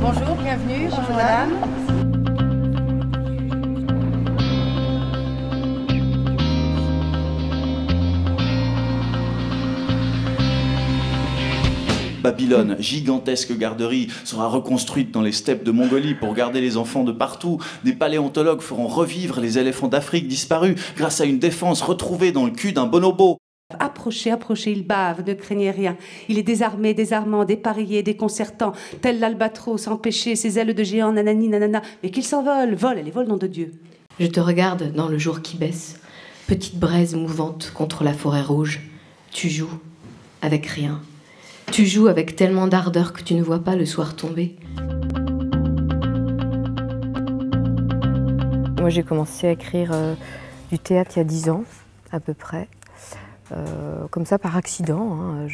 Bonjour, bienvenue. Bonjour madame. Babylone, gigantesque garderie, sera reconstruite dans les steppes de Mongolie pour garder les enfants de partout. Des paléontologues feront revivre les éléphants d'Afrique disparus grâce à une défense retrouvée dans le cul d'un bonobo. Approchez, approchez, il bave, ne craignez rien. Il est désarmé, désarmant, dépareillé, déconcertant, tel l'albatros, empêché, ses ailes de géant, nanani, nanana. Mais qu'il s'envole, vole, elle est vol, nom de Dieu. Je te regarde dans le jour qui baisse, petite braise mouvante contre la forêt rouge. Tu joues avec rien. Tu joues avec tellement d'ardeur que tu ne vois pas le soir tomber. Moi, j'ai commencé à écrire du théâtre il y a 10 ans, à peu près. Comme ça, par accident. Hein,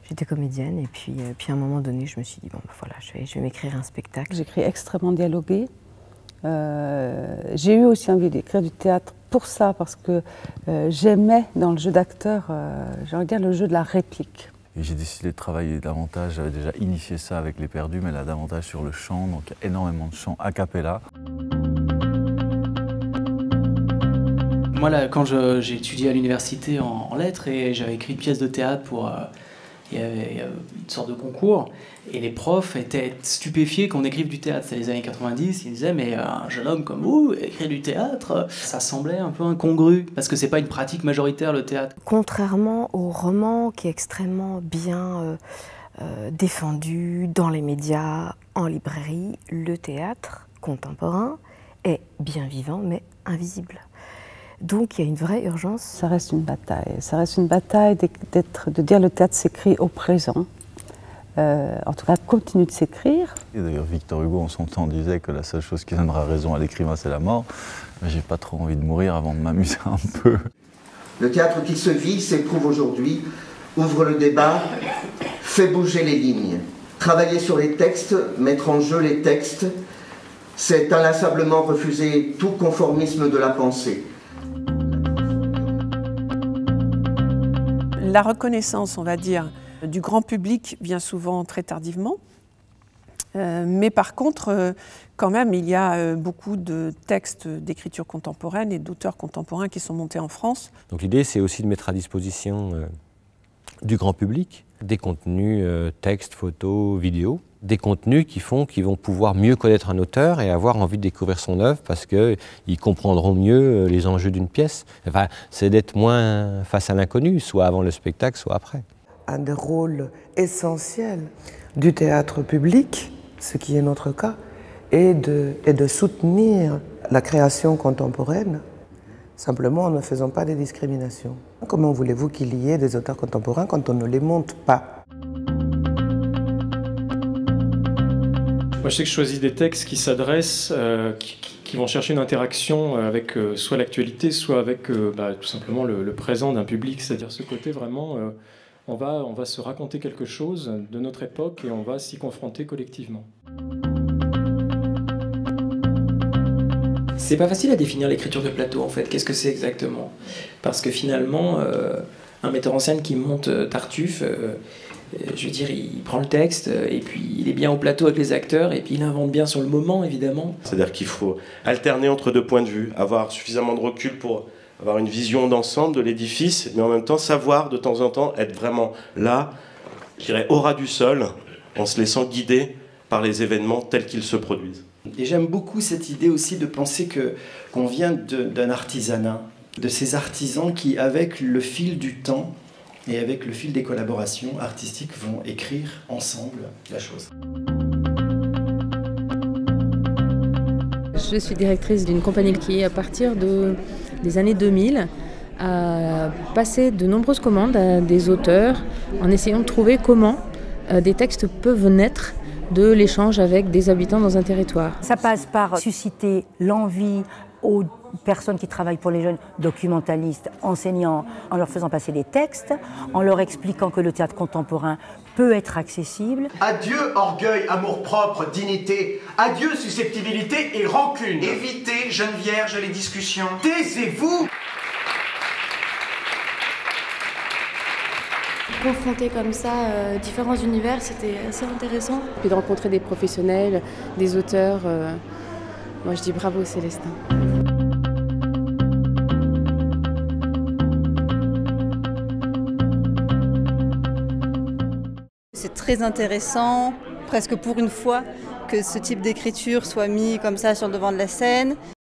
j'étais comédienne et puis à un moment donné, je me suis dit, bon, ben voilà, je vais m'écrire un spectacle. J'écris extrêmement dialogué. J'ai eu aussi envie d'écrire du théâtre pour ça, parce que j'aimais dans le jeu d'acteur, j'allais dire le jeu de la réplique. Et j'ai décidé de travailler davantage, j'avais déjà initié ça avec Les Perdus, mais là davantage sur le chant, donc il y a énormément de chant a cappella. Moi, là, quand j'ai étudié à l'université en lettres et j'avais écrit une pièce de théâtre pour... il y avait une sorte de concours et les profs étaient stupéfiés qu'on écrive du théâtre. C'était les années 90, ils disaient mais un jeune homme comme vous, écrire du théâtre, ça semblait un peu incongru parce que c'est pas une pratique majoritaire le théâtre. Contrairement au roman qui est extrêmement bien défendu dans les médias, en librairie, le théâtre contemporain est bien vivant mais invisible. Donc il y a une vraie urgence. Ça reste une bataille de dire le théâtre s'écrit au présent. En tout cas, continue de s'écrire. Et d'ailleurs, Victor Hugo, en son temps, disait que la seule chose qui donnera raison à l'écrivain, c'est la mort. Mais j'ai pas trop envie de mourir avant de m'amuser un peu. Le théâtre qui se vit, s'éprouve aujourd'hui, ouvre le débat, fait bouger les lignes. Travailler sur les textes, mettre en jeu les textes, c'est inlassablement refuser tout conformisme de la pensée. La reconnaissance, on va dire, du grand public vient souvent très tardivement. Mais par contre, quand même, il y a beaucoup de textes d'écriture contemporaine et d'auteurs contemporains qui sont montés en France. Donc l'idée, c'est aussi de mettre à disposition du grand public des contenus textes, photos, vidéos, des contenus qui vont pouvoir mieux connaître un auteur et avoir envie de découvrir son œuvre parce qu'ils comprendront mieux les enjeux d'une pièce. Enfin, c'est d'être moins face à l'inconnu, soit avant le spectacle, soit après. Un des rôles essentiels du théâtre public, ce qui est notre cas, est de soutenir la création contemporaine, simplement en ne faisant pas de discrimination. Comment voulez-vous qu'il y ait des auteurs contemporains quand on ne les monte pas ? Moi, je sais que je choisis des textes qui s'adressent, qui vont chercher une interaction avec soit l'actualité, soit avec tout simplement le présent d'un public. C'est-à-dire ce côté vraiment, on va se raconter quelque chose de notre époque et on va s'y confronter collectivement. C'est pas facile à définir l'écriture de plateau en fait. Qu'est-ce que c'est exactement? Parce que finalement, un metteur en scène qui monte Tartuffe, je veux dire, il prend le texte et puis il est bien au plateau avec les acteurs et puis il invente bien sur le moment évidemment. C'est-à-dire qu'il faut alterner entre deux points de vue, avoir suffisamment de recul pour avoir une vision d'ensemble de l'édifice, mais en même temps savoir de temps en temps être vraiment là, je dirais au ras du sol, en se laissant guider par les événements tels qu'ils se produisent. Et j'aime beaucoup cette idée aussi de penser qu'on vient d'un artisanat, de ces artisans qui, avec le fil du temps et avec le fil des collaborations artistiques, vont écrire ensemble la chose. Je suis directrice d'une compagnie qui, à partir des années 2000, a passé de nombreuses commandes à des auteurs en essayant de trouver comment des textes peuvent naître de l'échange avec des habitants dans un territoire. Ça passe par susciter l'envie aux personnes qui travaillent pour les jeunes, documentalistes, enseignants, en leur faisant passer des textes, en leur expliquant que le théâtre contemporain peut être accessible. Adieu orgueil, amour-propre, dignité. Adieu susceptibilité et rancune. Évitez, jeunes vierges, les discussions. Taisez-vous. confronter comme ça différents univers, c'était assez intéressant. Puis de rencontrer des professionnels, des auteurs, moi je dis bravo Célestin. C'est très intéressant, presque pour une fois, que ce type d'écriture soit mis comme ça sur le devant de la scène.